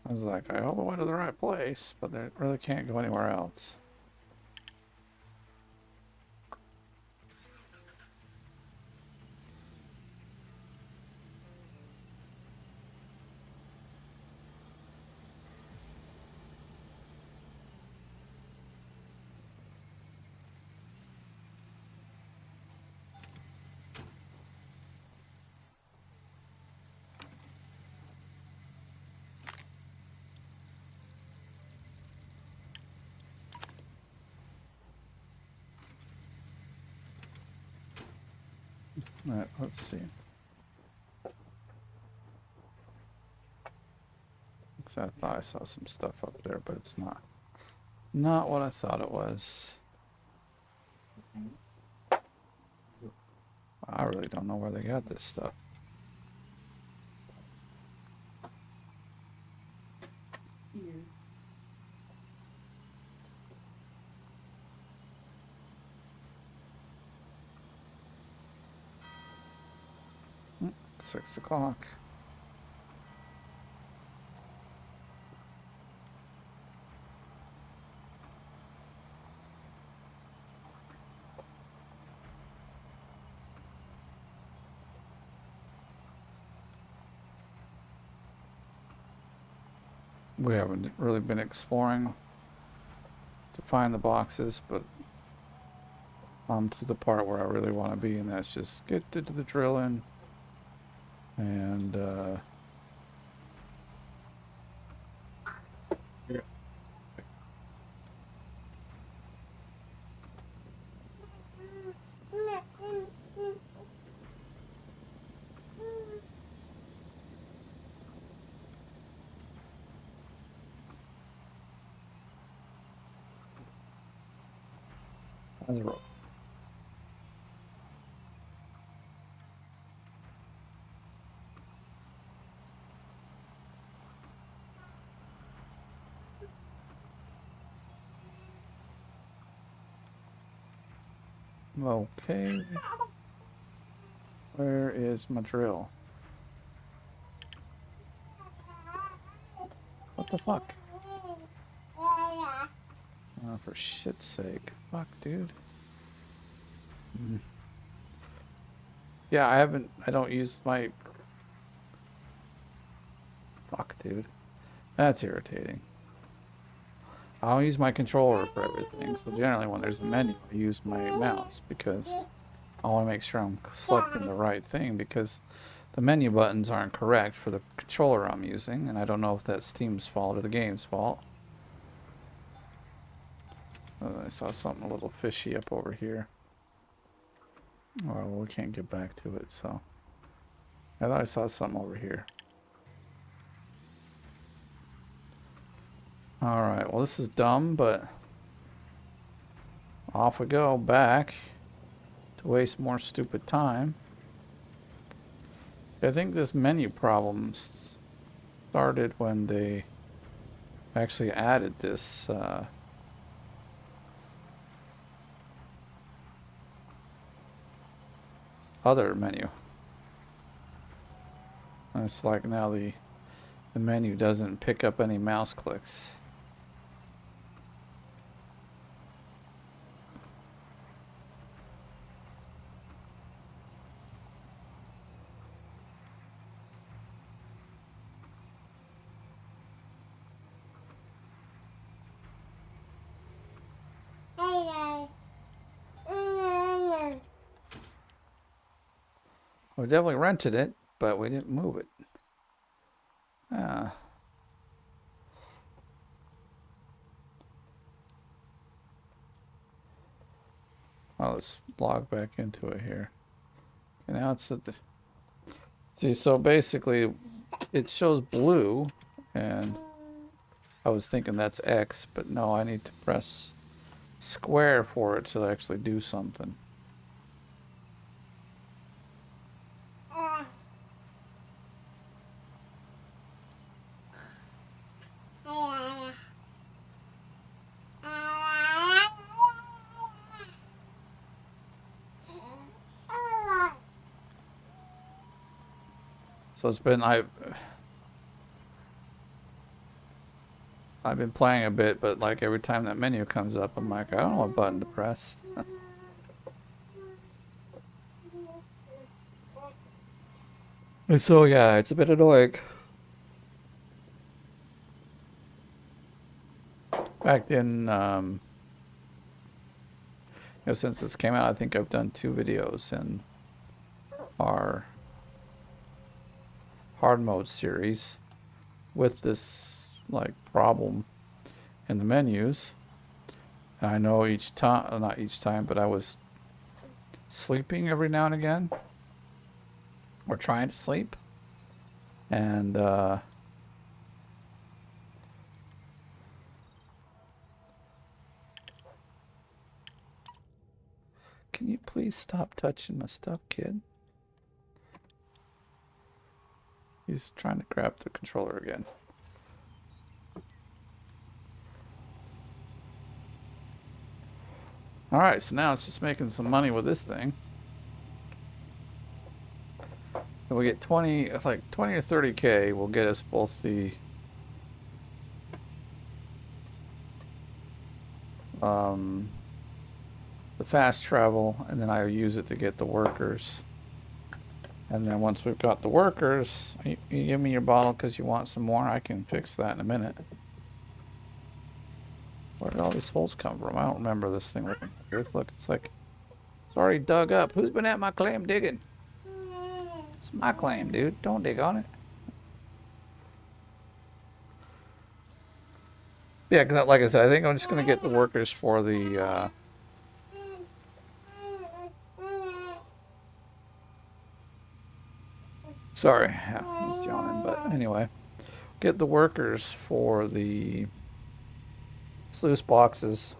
I was like, I hope I went to the right place, but they really can't go anywhere else. Alright, let's see. 'Cause I thought I saw some stuff up there, but it's not. Not what I thought it was. I really don't know where they got this stuff. Here. 6 o'clock. We haven't really been exploring to find the boxes, but I'm to the part where I really want to be, and that's just get into the drilling and yeah. That's a roll. Okay. Where is my drill? What the fuck? Oh, for shit's sake. Fuck, dude. Yeah, I don't use my... Fuck, dude. That's irritating. I don't use my controller for everything, so generally when there's a menu, I use my mouse because I want to make sure I'm selecting the right thing because the menu buttons aren't correct for the controller I'm using, and I don't know if that's Steam's fault or the game's fault. I saw something a little fishy up over here. Well, we can't get back to it, so... I thought I saw something over here. Alright, well this is dumb, but... Off we go, back. To waste more stupid time. I think this menu problem started when they actually added this, other menu. And it's like now the menu doesn't pick up any mouse clicks. We definitely rented it, but we didn't move it. Ah. Well, let's log back into it here. And now it's at the... See, so basically, it shows blue, and I was thinking that's X, but no, I need to press square for it to actually do something. So it's been I've been playing a bit, but like every time that menu comes up, I'm like, I don't know what button to press. And so yeah, it's a bit annoying. Back then, since this came out, I think I've done 2 videos in our hard mode series with this like problem in the menus. And I know each time, not each time, but I was sleeping every now and again, or trying to sleep, and can you please stop touching my stuff, kid? He's trying to grab the controller again. Alright, so now it's just making some money with this thing. And we get 20, like 20 or 30K will get us both the fast travel, and then I use it to get the workers. And then once we've got the workers, you give me your bottle because you want some more. I can fix that in a minute. Where did all these holes come from? I don't remember this thing working. Here's, look, it's like, it's already dug up. Who's been at my claim digging? It's my claim, dude. Don't dig on it. Yeah, because like I said, I think I'm just going to get the workers for the, sorry, yeah, I was yawning, but anyway. Get the workers for the sluice boxes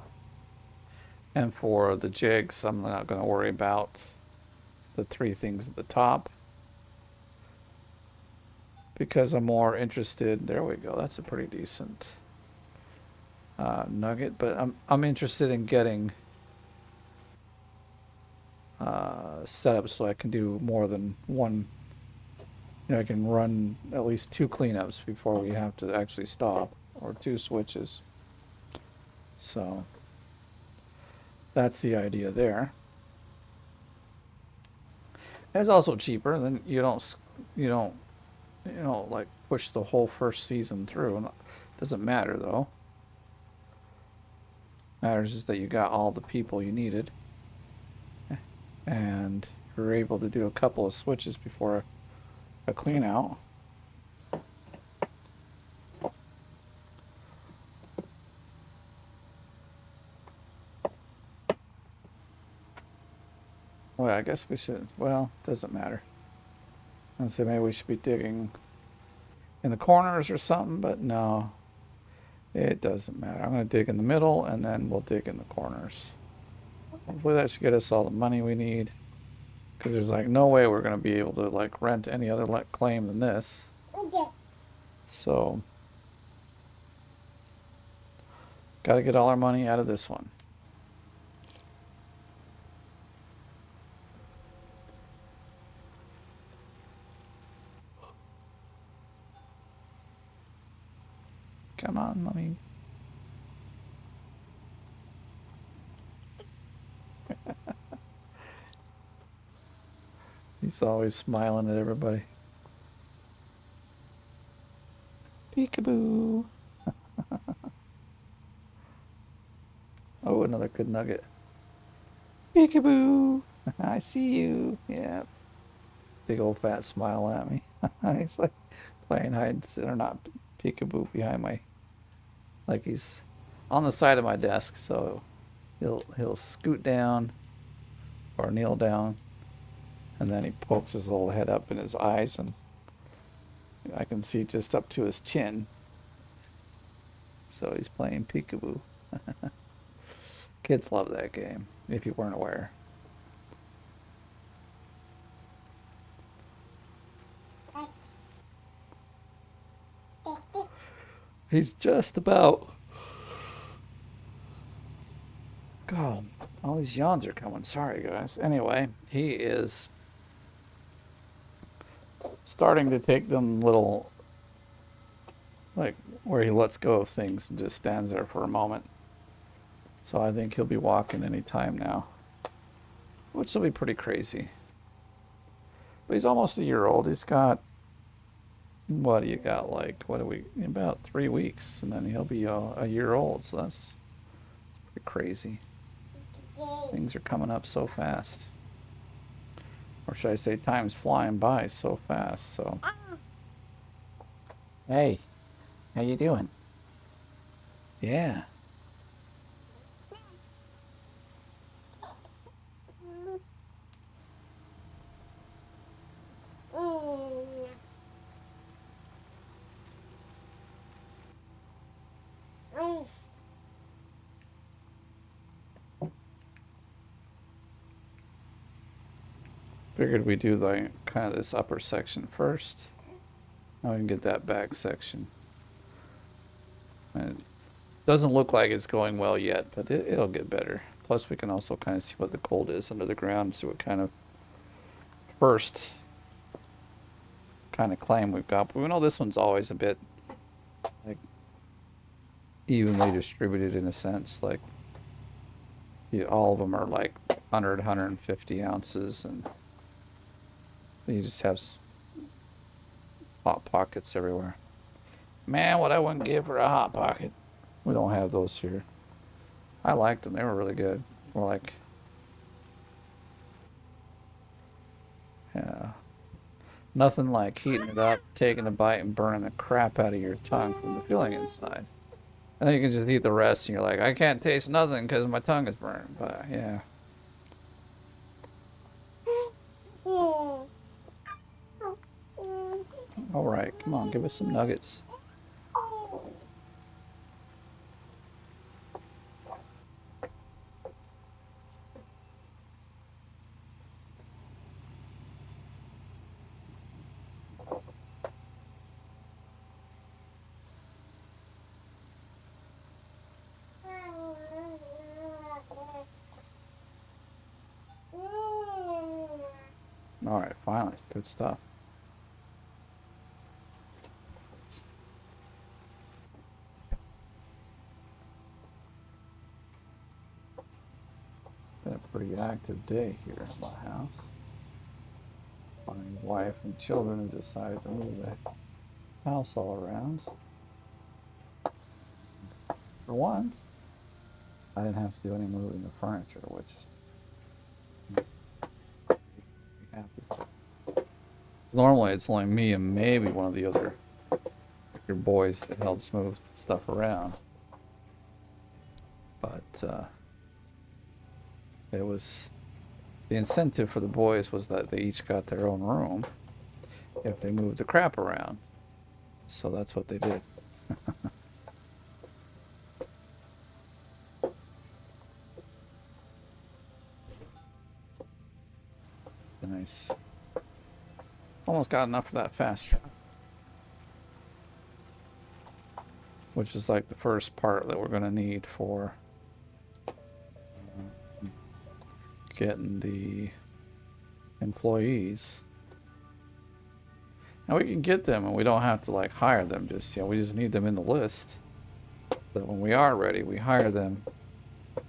and for the jigs. I'm not going to worry about the 3 things at the top because I'm more interested. There we go. That's a pretty decent nugget, but I'm interested in getting set up so I can do more than one. You know, I can run at least 2 cleanups before we have to actually stop, or 2 switches. So that's the idea there. And it's also cheaper. Then you don't like push the whole first season through. And it doesn't matter though. Matters is that you got all the people you needed, and you're able to do a couple of switches before a clean out. Well, I guess we should. Well, doesn't matter. I'd say maybe we should be digging in the corners or something, but no, it doesn't matter. I'm going to dig in the middle, and then we'll dig in the corners. Hopefully that should get us all the money we need, because there's like no way we're going to be able to like rent any other claim than this. So got to get all our money out of this one. Come on, let me. He's always smiling at everybody. Peekaboo. Oh, another good nugget. Peekaboo. I see you. Yeah. Big old fat smile at me. He's like playing hide and seek, or not peekaboo behind my, like he's on the side of my desk, so he'll scoot down or kneel down, and then he pokes his little head up in his eyes, and I can see just up to his chin. So he's playing peekaboo. Kids love that game, if you weren't aware. He's just about. God, all these yawns are coming. Sorry, guys. Anyway, he is starting to take them little, like, where he lets go of things and just stands there for a moment. So I think he'll be walking any time now, which will be pretty crazy. But he's almost a year old. He's got, what do you got, like, what do we, about 3 weeks, and then he'll be a year old. So that's pretty crazy. Things are coming up so fast. Or should I say time's flying by so fast, so. Hey, how you doing? Yeah. Figured we do like kind of this upper section first. Now we can get that back section. And it doesn't look like it's going well yet, but it'll get better. Plus we can also kind of see what the cold is under the ground, see what kind of first kind of claim we've got. But we know this one's always a bit like evenly distributed in a sense. Like all of them are like 100, 150 ounces, and you just have hot pockets everywhere. Man, what I wouldn't give for a hot pocket. We don't have those here. I liked them. They were really good. More like, yeah, nothing like heating it up, taking a bite, and burning the crap out of your tongue from the feeling inside. And then you can just eat the rest, and you're like, I can't taste nothing because my tongue is burned. But yeah. All right, come on, give us some nuggets. All right, finally, good stuff. Been a pretty active day here at my house. My wife and children have decided to move the house all around. For once, I didn't have to do any moving of furniture, which I'm happy. Normally, it's only me and maybe one of the other your boys that helps move stuff around. But it was the incentive for the boys was that they each got their own room if they moved the crap around. So that's what they did. Nice. It's almost got enough of that fast travel, which is like the first part that we're going to need for getting the employees. Now we can get them and we don't have to like hire them just yet. We just need them in the list. So when we are ready, we hire them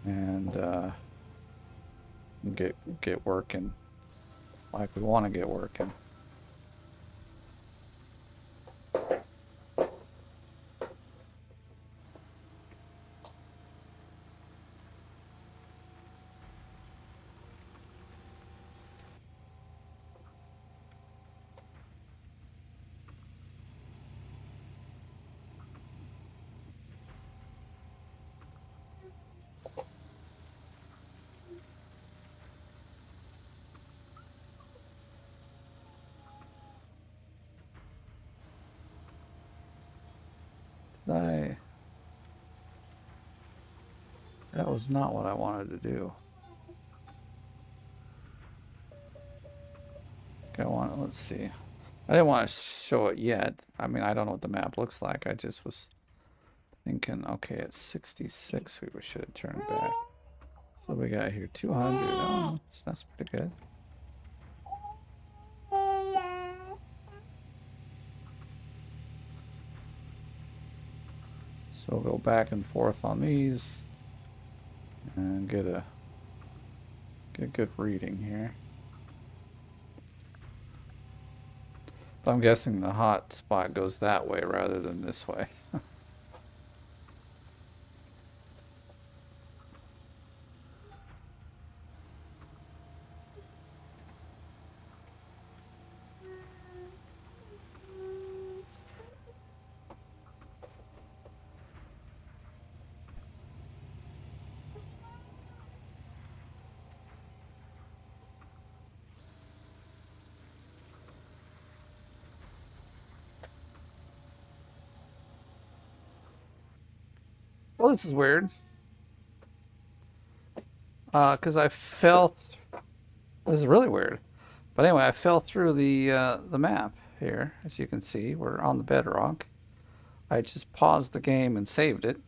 and get working like we want to get working. That was not what I wanted to do. Okay, let's see. I didn't want to show it yet. I mean, I don't know what the map looks like. I just was thinking, okay, at 66, we should have turned back. So we got here 200. Oh, that's pretty good. So we'll go back and forth on these and get a good reading here. I'm guessing the hot spot goes that way rather than this way. Well, this is weird. Because I fell. This is really weird. But anyway, I fell through the map here. As you can see, we're on the bedrock. I just paused the game and saved it.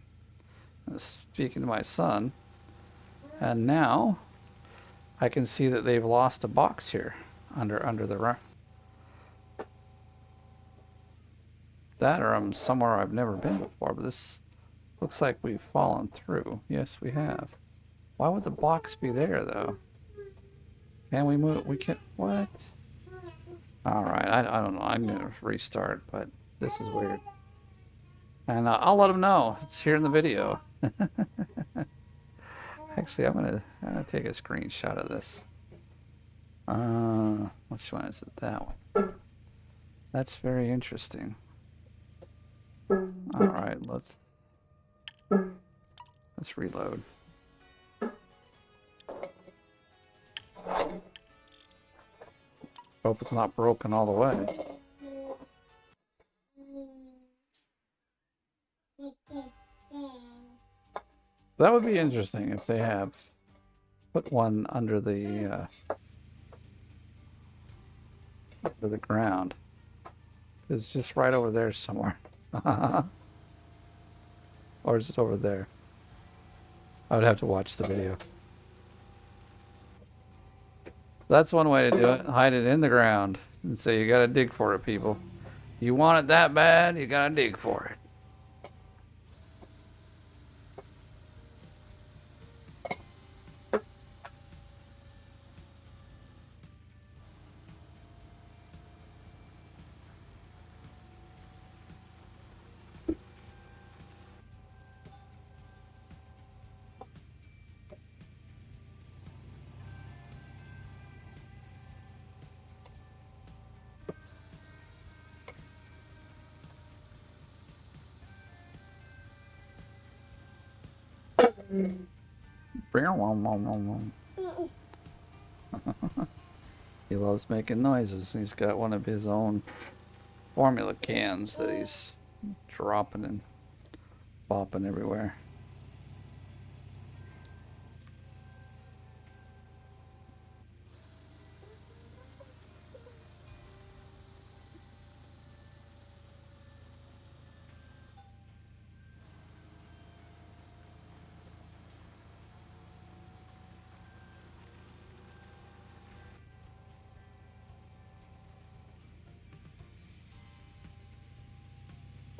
Speaking to my son. And now I can see that they've lost a box here under the rock. That or I'm somewhere I've never been before, but this looks like we've fallen through. Yes, we have. Why would the box be there though? Can we move? We can't. What? All right. I don't know. I'm gonna restart, but this is weird. And I'll let them know. It's here in the video. Actually, I'm gonna take a screenshot of this. Which one is it? That one. That's very interesting. All right, let's reload. Hope it's not broken all the way. That would be interesting if they have put one under the ground. It's just right over there somewhere. Or is it over there? I would have to watch the video. That's one way to do it. Hide it in the ground and say you gotta dig for it, people. You want it that bad, you gotta dig for it. He loves making noises. He's got one of his own formula cans that he's dropping and bopping everywhere.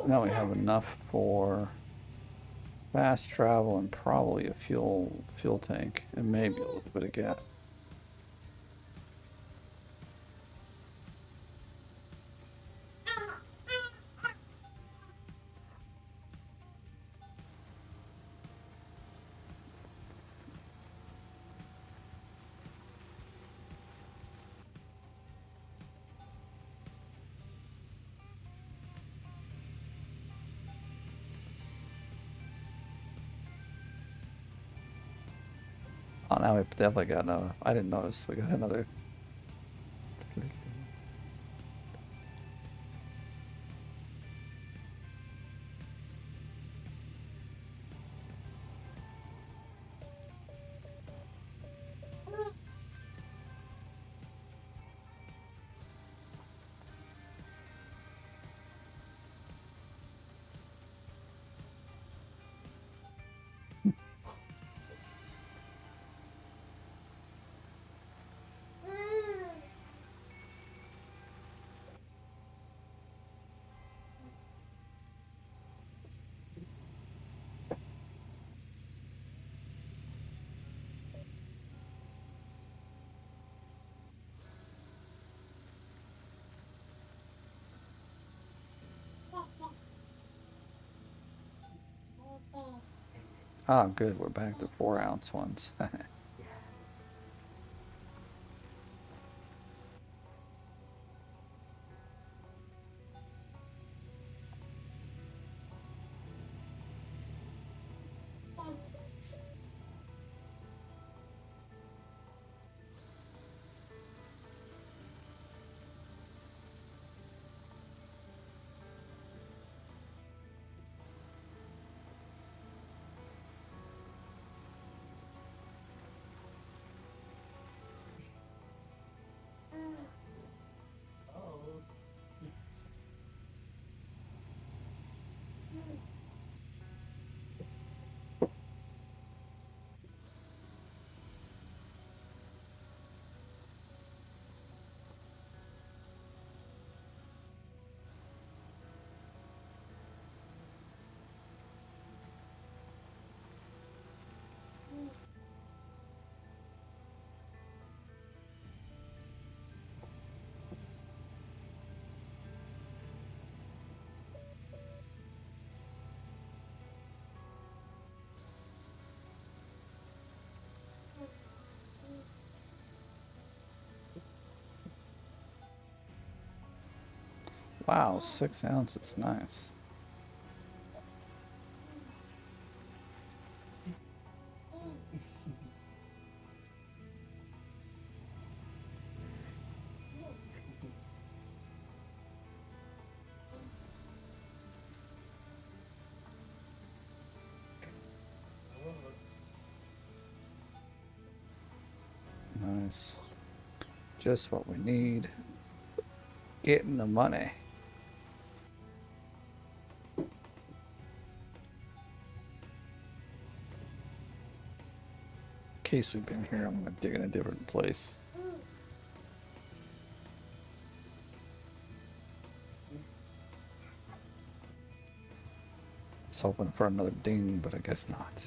Now we have enough for fast travel and probably a fuel tank and maybe a little bit of gas. Oh, now we definitely got another. I didn't notice we got another. Oh, good. We're back to 4-ounce ones. Oh. Wow, 6 ounces. Nice. Nice. Just what we need. Getting the money. In case we've been here, I'm going to dig in a different place. I was hoping for another ding, but I guess not.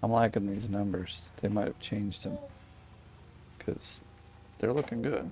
I'm liking these numbers. They might have changed them because they're looking good.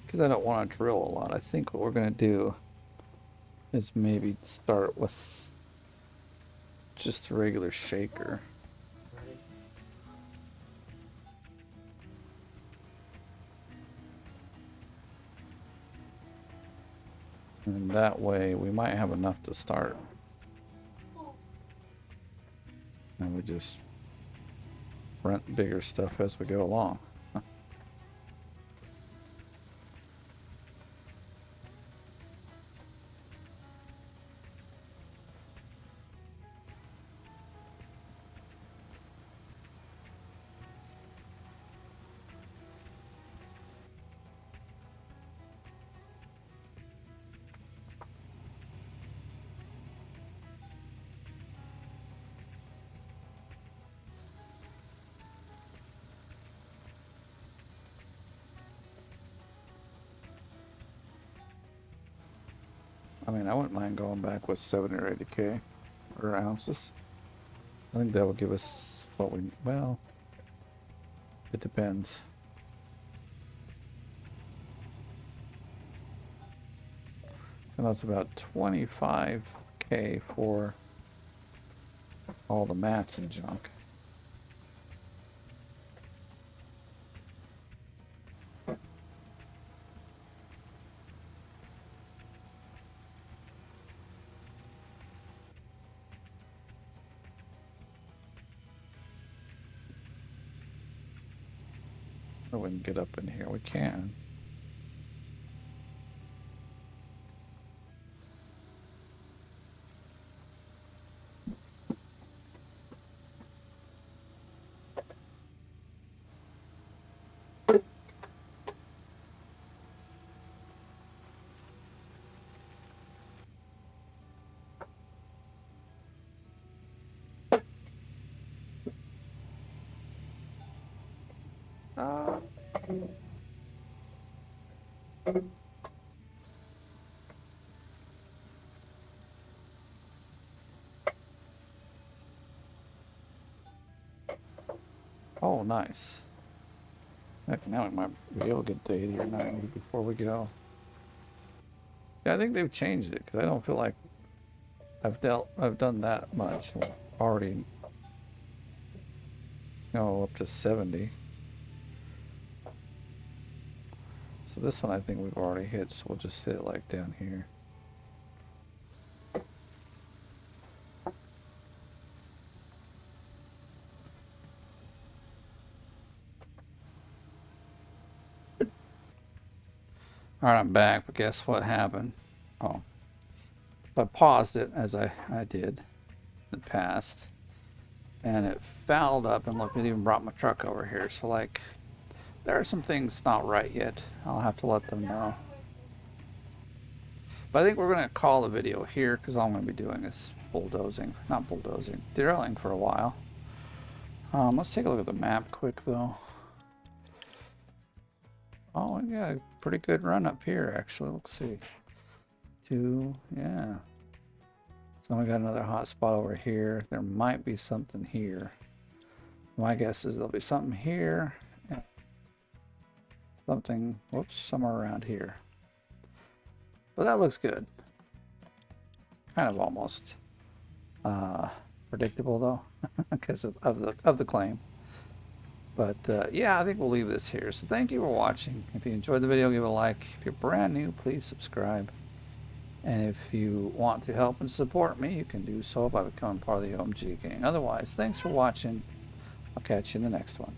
Because I don't want to drill a lot. I think what we're going to do is maybe start with just a regular shaker. Right. And that way we might have enough to start. And we just rent bigger stuff as we go along. mean, I wouldn't mind going back with 70 or 80K or ounces. I think that would give us what we, well, it depends. So that's about 25K for all the mats and junk. Oh, we can get up in here. We can. Oh, nice. Heck, now we might be able to get to 80 or 90 before we go. Yeah, I think they've changed it because I don't feel like I've done that much already. No, up to 70. So this one I think we've already hit, so we'll just hit it like down here. Alright, I'm back, but guess what happened? Oh. I paused it as I did in the past. And it fouled up, and look, it even brought my truck over here. So, like, there are some things not right yet. I'll have to let them know. But I think we're going to call the video here, because all I'm going to be doing is drilling for a while. Let's take a look at the map quick, though. Oh, yeah, pretty good run up here, actually. Let's see. Yeah. So we got another hot spot over here. There might be something here. My guess is there'll be something here. And something, whoops, somewhere around here. But that looks good. Kind of almost predictable though, because of the claim. But yeah, I think we'll leave this here. So thank you for watching. If you enjoyed the video, give it a like. If you're brand new, please subscribe. And if you want to help and support me, you can do so by becoming part of the OMG gang. Otherwise, thanks for watching. I'll catch you in the next one.